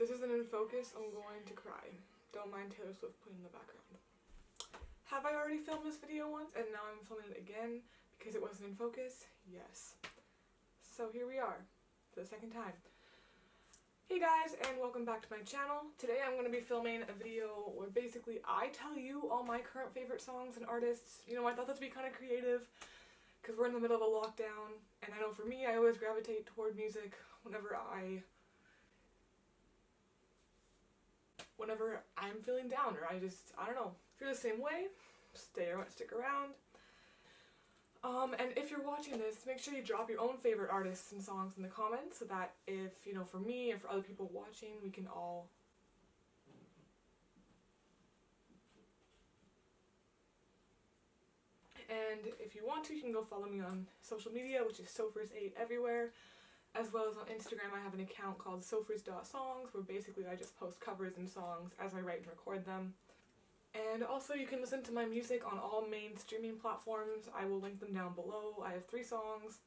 this isn't in focus, I'm going to cry. Don't mind Taylor Swift playing in the background. Have I already filmed this video once and now I'm filming it again because it wasn't in focus? Yes. So here we are for the second time. Hey guys, and welcome back to my channel. Today I'm going to be filming a video where basically I tell you all my current favorite songs and artists. You know, I thought this would be kind of creative because we're in the middle of a lockdown, and I know for me I always gravitate toward music whenever I'm feeling down, or I don't know, feel the same way. Stick around. And if you're watching this, make sure you drop your own favorite artists and songs in the comments so that if, you know, for me and for other people watching, we can all and if you want to, you can go follow me on social media, which is Sofers8 everywhere, as well as on Instagram. I have an account called Sofers.songs where basically I just post covers and songs as I write and record them. And also you can listen to my music on all main streaming platforms. I will link them down below. I have 3 songs,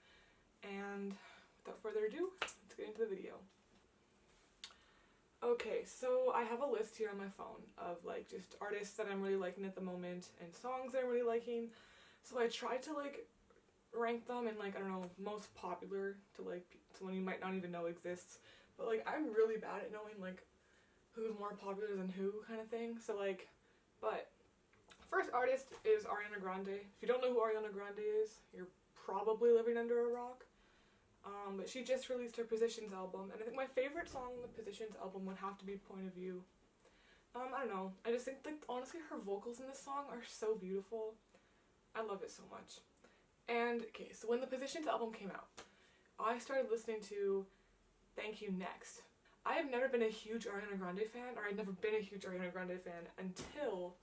and without further ado, let's get into the video. Okay, so I have a list here on my phone of like just artists that I'm really liking at the moment and songs that I'm really liking. So I tried to like rank them in like, I don't know, most popular to like someone you might not even know exists. But like I'm really bad at knowing like who's more popular than who kind of thing. So like, but first artist is Ariana Grande. If you don't know who Ariana Grande is, you're probably living under a rock. But she just released her Positions album, and I think my favorite song on the Positions album would have to be Point of View. I don't know, I just think like honestly her vocals in this song are so beautiful. I love it so much. And okay, so when the Positions album came out, I started listening to Thank You Next. I have never been a huge Ariana Grande fan, or I'd never been a huge Ariana Grande fan until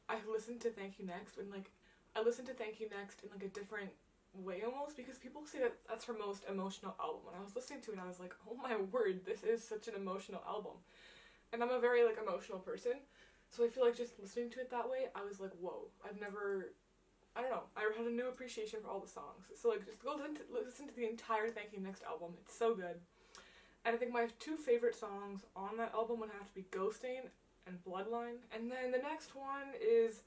I listened to Thank You Next, when like, I listened to Thank You Next in like a different way almost, because people say that that's her most emotional album. When I was listening to it, I was like, oh my word, this is such an emotional album. And I'm a very like emotional person, so I feel like just listening to it that way, I was like, whoa, I don't know, I had a new appreciation for all the songs. So like, just go listen to the entire Thank You Next album, it's so good. And I think my 2 favorite songs on that album would have to be Ghosting and Bloodline. And then the next one is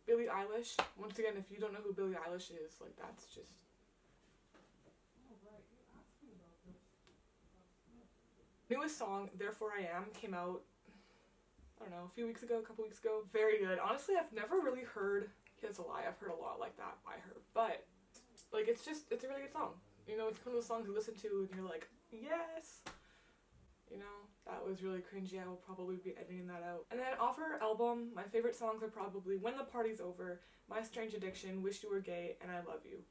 Billie Eilish. Once again, if you don't know who Billie Eilish is, like that's just... Oh, right. You asked me about this. Newest song, Therefore I Am, came out, I don't know, a couple weeks ago. Very good. Honestly, I've never really heard, that's a lie, I've heard a lot like that by her. But, like, it's a really good song. You know, it's one of those songs you listen to and you're like, yes! You know, that was really cringy. I will probably be editing that out. And then off her album, my favorite songs are probably When the Party's Over, My Strange Addiction, Wish You Were Gay, and I Love You.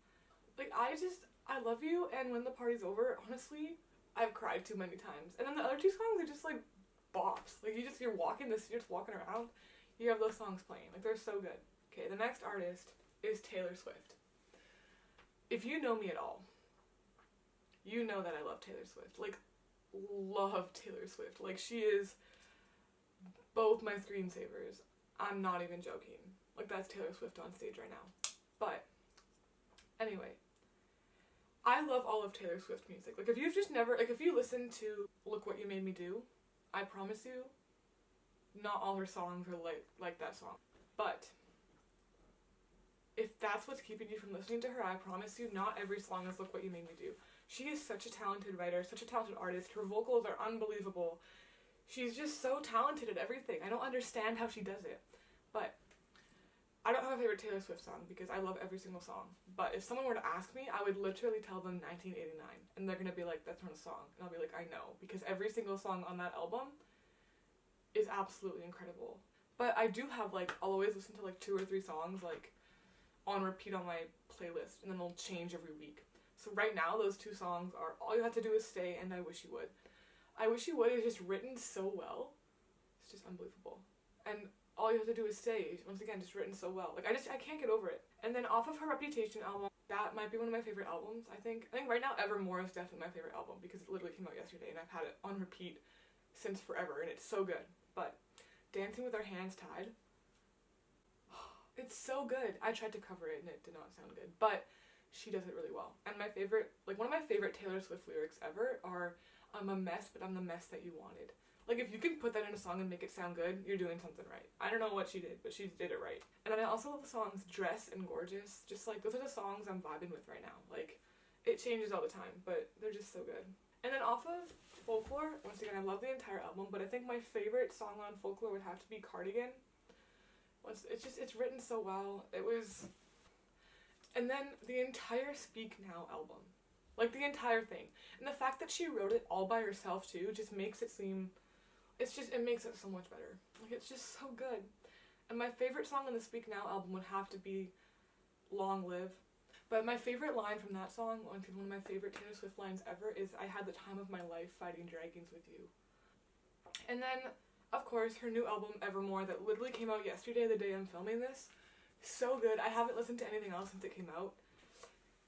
Like, I Love You and When the Party's Over, honestly, I've cried too many times. And then the other 2 songs are just like bops. Like you're just walking around, you have those songs playing. Like they're so good. Okay, the next artist is Taylor Swift. If you know me at all, you know that I love Taylor Swift. Like, love Taylor Swift. Like, she is both my screensavers. I'm not even joking. Like, that's Taylor Swift on stage right now. But anyway, I love all of Taylor Swift music. Like, if you listen to Look What You Made Me Do, I promise you, not all her songs are like that song. But if that's what's keeping you from listening to her, I promise you, not every song is Look What You Made Me Do. She is such a talented writer, such a talented artist. Her vocals are unbelievable. She's just so talented at everything. I don't understand how she does it. But I don't have a favorite Taylor Swift song because I love every single song. But if someone were to ask me, I would literally tell them 1989. And they're going to be like, that's not a song. And I'll be like, I know. Because every single song on that album is absolutely incredible. But I do have like, I'll always listen to like 2 or 3 songs like on repeat on my playlist. And then they'll change every week. So right now, those 2 songs are All You Have to Do Is Stay and I Wish You Would. I Wish You Would is just written so well. It's just unbelievable. And All You Have to Do Is Stay, once again, just written so well. Like, I can't get over it. And then off of her Reputation album, that might be one of my favorite albums, I think. I think right now, Evermore is definitely my favorite album because it literally came out yesterday and I've had it on repeat since forever and it's so good. But Dancing with Our Hands Tied, it's so good. I tried to cover it and it did not sound good. But she does it really well. And my favorite, like one of my favorite Taylor Swift lyrics ever are, I'm a mess, but I'm the mess that you wanted. Like, if you can put that in a song and make it sound good, you're doing something right. I don't know what she did, but she did it right. And then I also love the songs Dress and Gorgeous. Just, like, those are the songs I'm vibing with right now. Like, it changes all the time, but they're just so good. And then off of Folklore, once again, I love the entire album, but I think my favorite song on Folklore would have to be Cardigan. It's written so well. It was... And then the entire Speak Now album. Like, the entire thing. And the fact that she wrote it all by herself, too, just makes it seem... It makes it so much better. Like, it's just so good. And my favorite song on the Speak Now album would have to be Long Live. But my favorite line from that song, one of my favorite Taylor Swift lines ever, is I had the time of my life fighting dragons with you. And then, of course, her new album, Evermore, that literally came out yesterday, the day I'm filming this. So good. I haven't listened to anything else since it came out.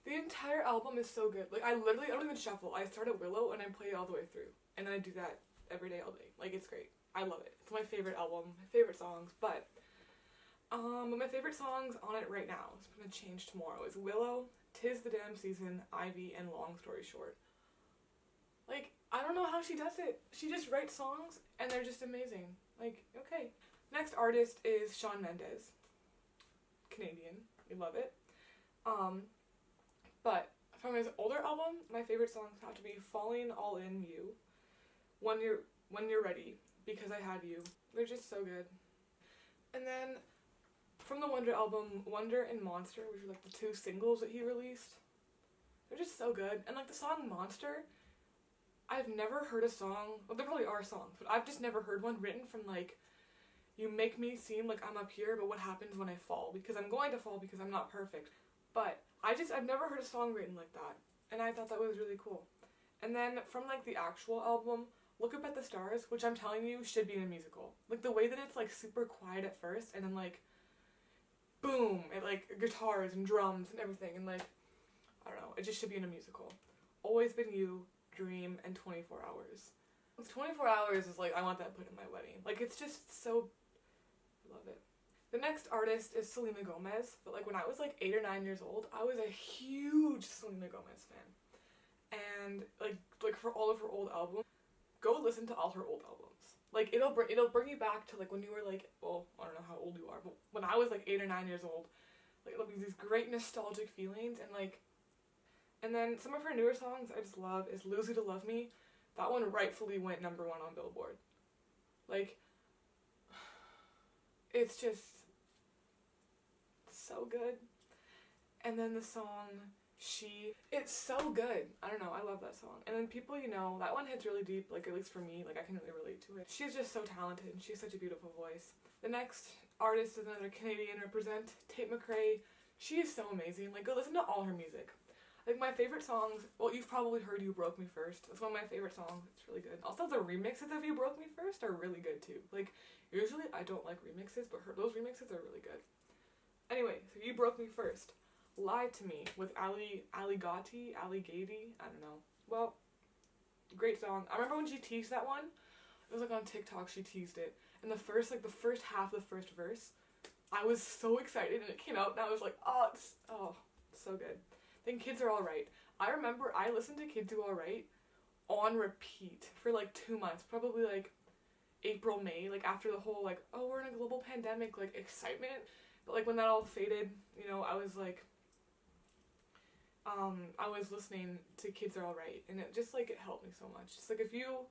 The entire album is so good. Like, I don't even shuffle. I start at Willow and I play it all the way through. And then I do that every day, all day. Like, it's great. I love it. It's my favorite album, my favorite songs, but my favorite songs on it right now, it's gonna change tomorrow, is Willow, 'Tis the Damn Season, Ivy, and Long Story Short. Like, I don't know how she does it. She just writes songs, and they're just amazing. Like, okay. Next artist is Shawn Mendes. Canadian. We love it. But from his older album, my favorite songs have to be Falling All In You, When You're Ready, Because I Had You. They're just so good. And then from the Wonder album, Wonder and Monster, which are like the two singles that he released, they're just so good. And like the song Monster, I've never heard a song, well there probably are songs, but I've just never heard one written from like, you make me seem like I'm up here, but what happens when I fall? Because I'm going to fall because I'm not perfect. But I've never heard a song written like that. And I thought that was really cool. And then from like the actual album, Look Up at the Stars, which I'm telling you should be in a musical. Like the way that it's like super quiet at first and then like boom, it like guitars and drums and everything and like, I don't know, it just should be in a musical. Always Been You, Dream, and 24 Hours. 24 Hours is like, I want that put in my wedding. Like it's just so, I love it. The next artist is Selena Gomez, but like when I was like 8 or 9 years old, I was a huge Selena Gomez fan. And like for all of her old albums, go listen to all her old albums. Like it'll bring you back to like when you were like, well, I don't know how old you are, but when I was like 8 or 9 years old, like it'll be these great nostalgic feelings and like, and then some of her newer songs I just love is Lose You to Love Me. That one rightfully went #1 on Billboard. Like, it's just so good. And then the song it's so good. I don't know, I love that song. And then People You Know, that one hits really deep, like at least for me, like I can really relate to it. She's just so talented and she has such a beautiful voice. The next artist is another Canadian represent, Tate McRae. She is so amazing. Like go listen to all her music. Like my favorite songs, well you've probably heard You Broke Me First. It's one of my favorite songs. It's really good. Also the remixes of You Broke Me First are really good too. Like usually I don't like remixes, but those remixes are really good. Anyway, so You Broke Me First. Lie to Me with Ali Gatti, I don't know. Well, great song. I remember when she teased that one. It was like on TikTok she teased it. And the first half of the first verse, I was so excited and it came out and I was like, oh, it's so good. Then Kids Are Alright. I remember I listened to Kids Are Alright on repeat for like 2 months, probably like April, May, like after the whole like, oh, we're in a global pandemic, like excitement. But like when that all faded, you know, I was like, I was listening to Kids Are Alright and it just like, it helped me so much. Just like if you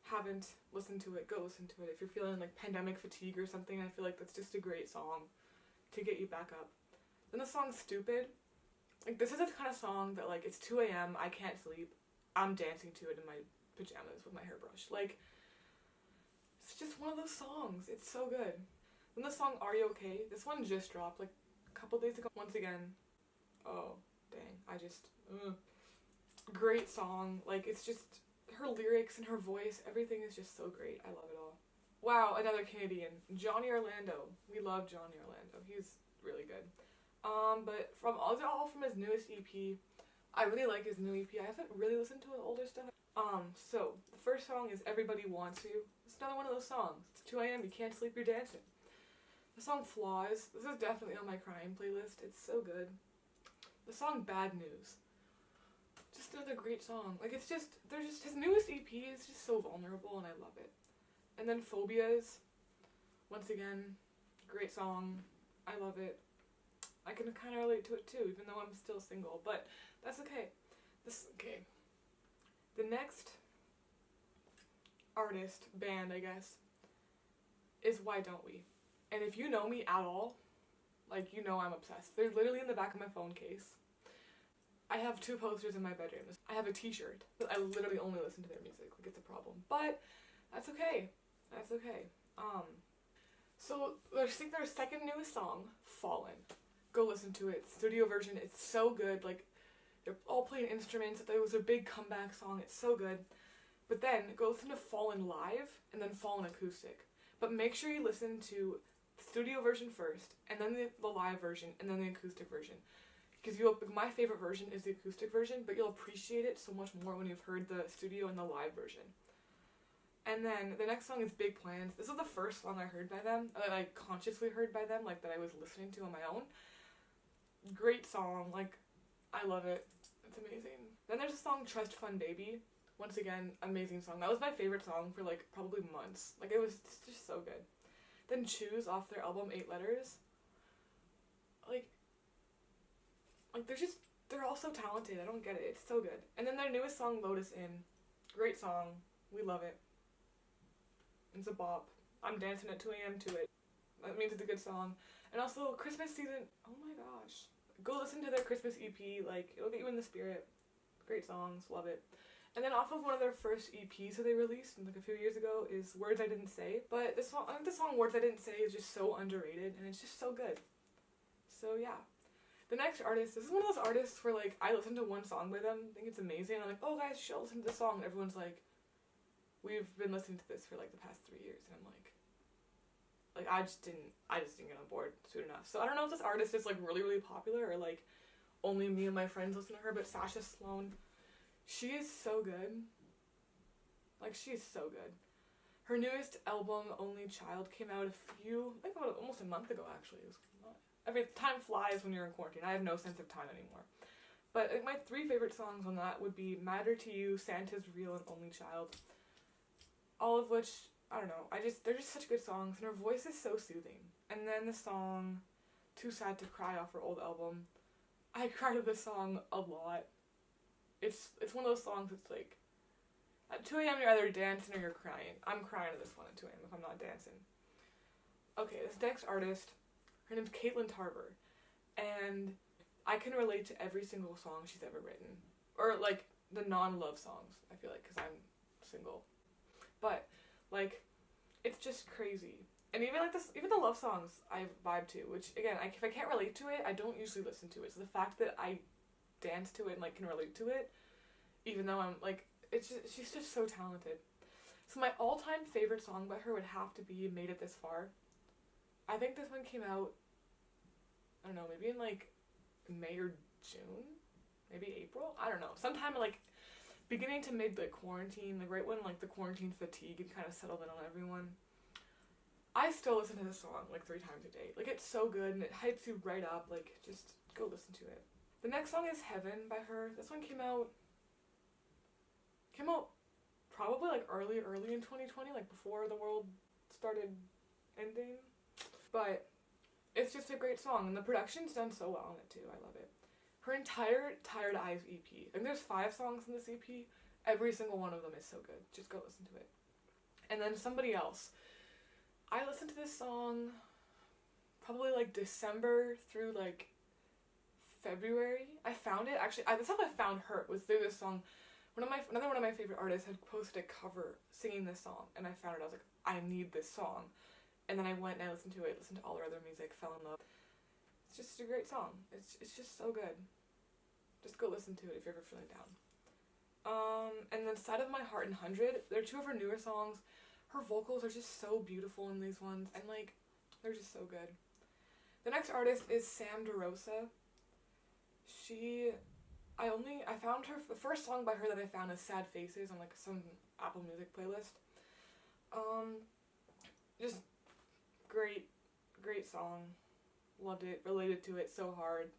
haven't listened to it, go listen to it. If you're feeling like pandemic fatigue or something, I feel like that's just a great song to get you back up. Then the song Stupid. Like this is the kind of song that like it's 2 a.m, I can't sleep, I'm dancing to it in my pajamas with my hairbrush. Like it's just one of those songs. It's so good. Then the song Are You Okay? This one just dropped like a couple days ago. Once again, oh dang, great song. Like it's just her lyrics and her voice, everything is just so great. I love it all. Wow, another Canadian, Johnny Orlando. We love Johnny Orlando. He's really good. But all from his newest EP. I really like his new EP. I haven't really listened to his older stuff. So the first song is Everybody Wants You. It's another one of those songs. It's 2 a.m, you can't sleep, you're dancing. The song Flaws. This is definitely on my crying playlist. It's so good. The song Bad News. Just another great song. Like, it's just, his newest EP is just so vulnerable, and I love it. And then Phobias, once again, great song. I love it. I can kind of relate to it too, even though I'm still single, but that's okay. The next artist, band, I guess, is Why Don't We? And if you know me at all, like, you know I'm obsessed. They're literally in the back of my phone case. I have 2 posters in my bedroom. I have a t-shirt, but I literally only listen to their music. Like, it's a problem. But that's okay. That's okay. So I think their second newest song, Fallen. Go listen to it. Studio version, it's so good. Like, they're all playing instruments. It was a big comeback song. It's so good. But then go listen to Fallen live and then Fallen acoustic. But make sure you listen to the studio version first, and then the live version, and then the acoustic version. Because my favorite version is the acoustic version, but you'll appreciate it so much more when you've heard the studio and the live version. And then the next song is Big Plans. This was the first song I heard by them, that I consciously heard by them, like that I was listening to on my own. Great song, like, I love it. It's amazing. Then there's a song Trust Fund Baby. Once again, amazing song. That was my favorite song for like probably months. Like, it was just so good. Then Choose off their album 8 Letters. Like they're all so talented. I don't get it. It's so good. And then their newest song, Lotus Inn. Great song. We love it. It's a bop. I'm dancing at 2 a.m. to it. That means it's a good song. And also, Christmas season. Oh my gosh. Go listen to their Christmas EP. Like, it'll get you in the spirit. Great songs. Love it. And then off of one of their first EPs that they released like a few years ago is Words I Didn't Say. But this song, I think the song Words I Didn't Say is just so underrated, and it's just so good. So yeah. The next artist, this is one of those artists where like I listen to one song by them, think it's amazing, and I'm like, oh guys, you should listen to this song. And everyone's like, we've been listening to this for like the past 3 years, and I'm like I just didn't get on board soon enough. So I don't know if this artist is like really, really popular or like only me and my friends listen to her, but Sasha Sloan, she is so good. Like, she's so good. Her newest album, Only Child, came out almost a month ago, actually. Time flies when you're in quarantine. I have no sense of time anymore. But like, my 3 favorite songs on that would be Matter to You, Santa's Real, and Only Child. All of which, I don't know, they're just such good songs, and her voice is so soothing. And then the song Too Sad to Cry off her old album. I cry to this song a lot. It's one of those songs that's like, at 2 a.m. you're either dancing or you're crying. I'm crying to this one at 2 a.m. if I'm not dancing. Okay, this next artist, her name's Kayden Tarver, and I can relate to every single song she's ever written. Or, like, the non-love songs, I feel like, because I'm single. But, like, it's just crazy. And even the love songs I vibe to, which, again, if I can't relate to it, I don't usually listen to it. So the fact that I dance to it and, like, can relate to it, even though I'm, like, she's just so talented. So my all-time favorite song by her would have to be Made It This Far. I think this one came out, I don't know, maybe in, like, May or June? Maybe April? I don't know. Sometime, like, beginning to mid, like, quarantine, like, right when, like, the quarantine fatigue had kind of settled in on everyone. I still listen to this song, like, 3 times a day. Like, it's so good, and it hypes you right up. Like, just go listen to it. The next song is Heaven by her. This one came out probably, like, early in 2020, like, before the world started ending. But it's just a great song, and the production's done so well on it, too. I love it. Her entire Tired Eyes EP. I think there's 5 songs in this EP. Every single one of them is so good. Just go listen to it. And then Somebody Else. I listened to this song probably, like, December through, like, February. I found it, actually. That's how I found her, was through this song. Another one of my favorite artists had posted a cover singing this song, and I found it. I was like, I need this song. And then I went and I listened to it, listened to all her other music, fell in love. It's just a great song. It's just so good. Just go listen to it if you're ever feeling down. And then Side of My Heart and 100, they're 2 of her newer songs. Her vocals are just so beautiful in these ones, and, like, they're just so good. The next artist is Sam DeRosa. I found her, the first song by her that I found is Sad Faces on, like, some Apple Music playlist. Just great song. Loved it, related to it so hard.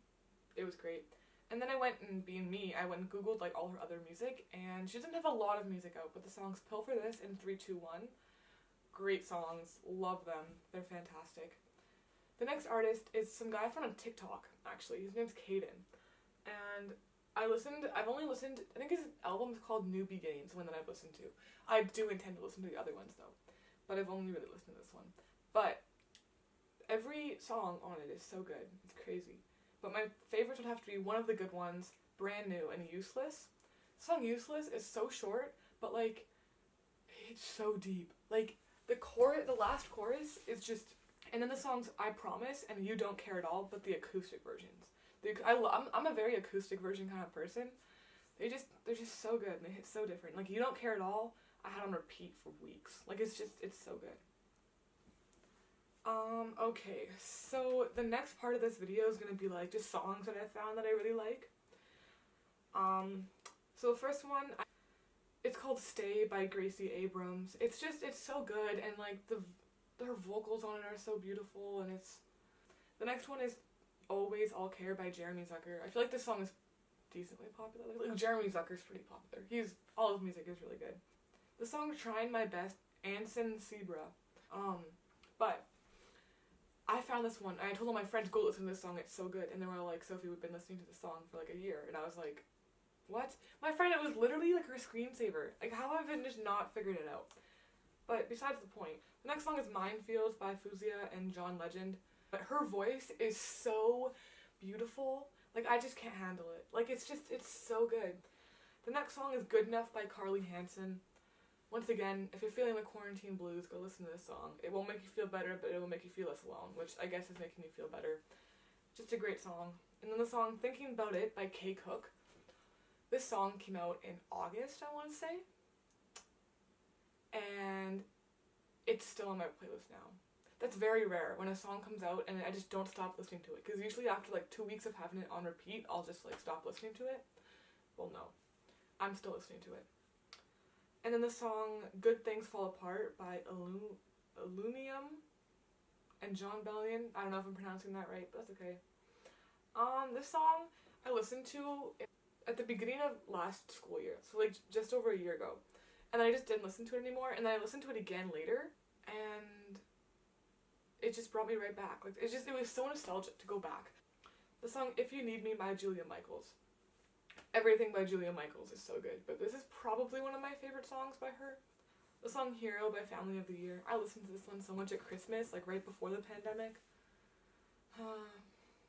It was great. And then I went, and being me, I went and googled like all her other music, and she doesn't have a lot of music out, but the songs Pill for This and 321, great songs, love them, they're fantastic. The next artist is some guy from TikTok, actually, his name's Kayden, and I've only listened, I think his album is called New Beginnings, the one that I've listened to. I do intend to listen to the other ones though, but I've only really listened to this one. But every song on it is so good, it's crazy. But my favorites would have to be one of the good ones, Brand New and Useless. The song Useless is so short, but like, it's so deep. Like, the last chorus is just, and then the songs I Promise and You Don't Care at All, but the acoustic versions. I'm a very acoustic version kind of person. They're just so good, and they hit so different. Like, You Don't Care at All, I had on repeat for weeks. Like, it's so good. Okay, so the next part of this video is gonna be like just songs that I found that I really like. So the first one, it's called Stay by Gracie Abrams. It's so good, and like her vocals on it are so beautiful, and the next one is Always All Care by Jeremy Zucker. I feel like this song is decently popular. Like Jeremy Zucker's pretty popular. All his music is really good. The song Trying My Best, Anson Seabra. But I found this one, and I told all my friends, go listen to this song, it's so good. And they were all like, Sophie, we've been listening to this song for like a year. And I was like, what? My friend, it was literally like her screensaver. Like, how have I just not figured it out? But besides the point, the next song is Minefields-Faouzia and John Legend. But her voice is so beautiful. Like, I just can't handle it. Like, it's so good. The next song is Good Enough by Hanson. Once again, if you're feeling the quarantine blues, go listen to this song. It won't make you feel better, but it will make you feel less alone, which I guess is making you feel better. Just a great song. And then the song Thinking About It by K Cook. This song came out in August, I want to say. And it's still on my playlist now. That's very rare when a song comes out and I just don't stop listening to it. Because usually after like 2 weeks of having it on repeat, I'll just like stop listening to it. Well, no. I'm still listening to it. And then the song Good Things Fall Apart by Enough-Carlie and Bellion. I don't know if I'm pronouncing that right, but that's okay. This song I listened to at the beginning of last school year, so like just over a year ago. And then I just didn't listen to it anymore, and then I listened to it again later, and it just brought me right back. Like, it was so nostalgic to go back. The song If You Need Me by Julia Michaels. Everything by Julia Michaels is so good, but this is probably one of my favorite songs by her. The song Hero by Family of the Year. I listened to this one so much at Christmas, like right before the pandemic.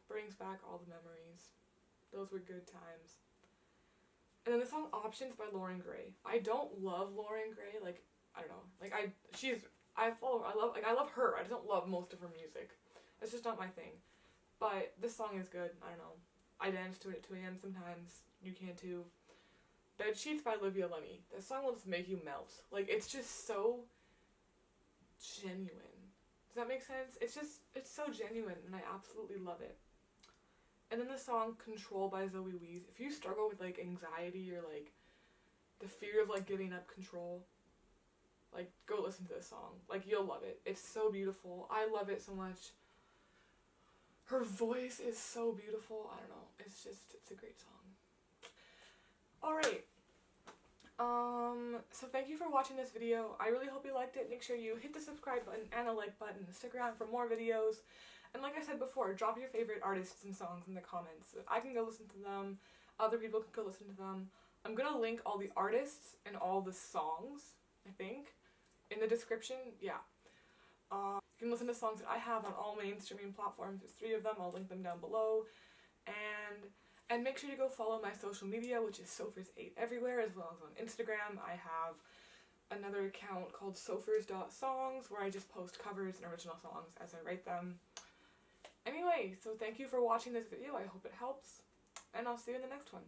Brings back all the memories. Those were good times. And then the song Options by Lauren Gray. I don't love Lauren Gray, like, I don't know. Like, I love her. I just don't love most of her music. It's just not my thing. But this song is good. I don't know. I dance to it at 2 a.m. sometimes. You can too. Bed Sheets by Olivia Lunny. This song will just make you melt. Like, it's just so genuine. Does that make sense? It's so genuine, and I absolutely love it. And then the song Control by Zoe Wees. If you struggle with, like, anxiety or, like, the fear of, like, giving up control, like, go listen to this song. Like, you'll love it. It's so beautiful. I love it so much. Her voice is so beautiful. I don't know. It's a great song. Alright. So thank you for watching this video. I really hope you liked it. Make sure you hit the subscribe button and the like button. Stick around for more videos. And like I said before, drop your favorite artists and songs in the comments. I can go listen to them. Other people can go listen to them. I'm gonna link all the artists and all the songs, I think, in the description. Yeah. You can listen to songs that I have on all main streaming platforms. There's 3 of them. I'll link them down below. And make sure to go follow my social media, which is Sophers8 everywhere, as well as on Instagram. I have another account called sophers.songs, where I just post covers and original songs as I write them. Anyway, so thank you for watching this video. I hope it helps, and I'll see you in the next one.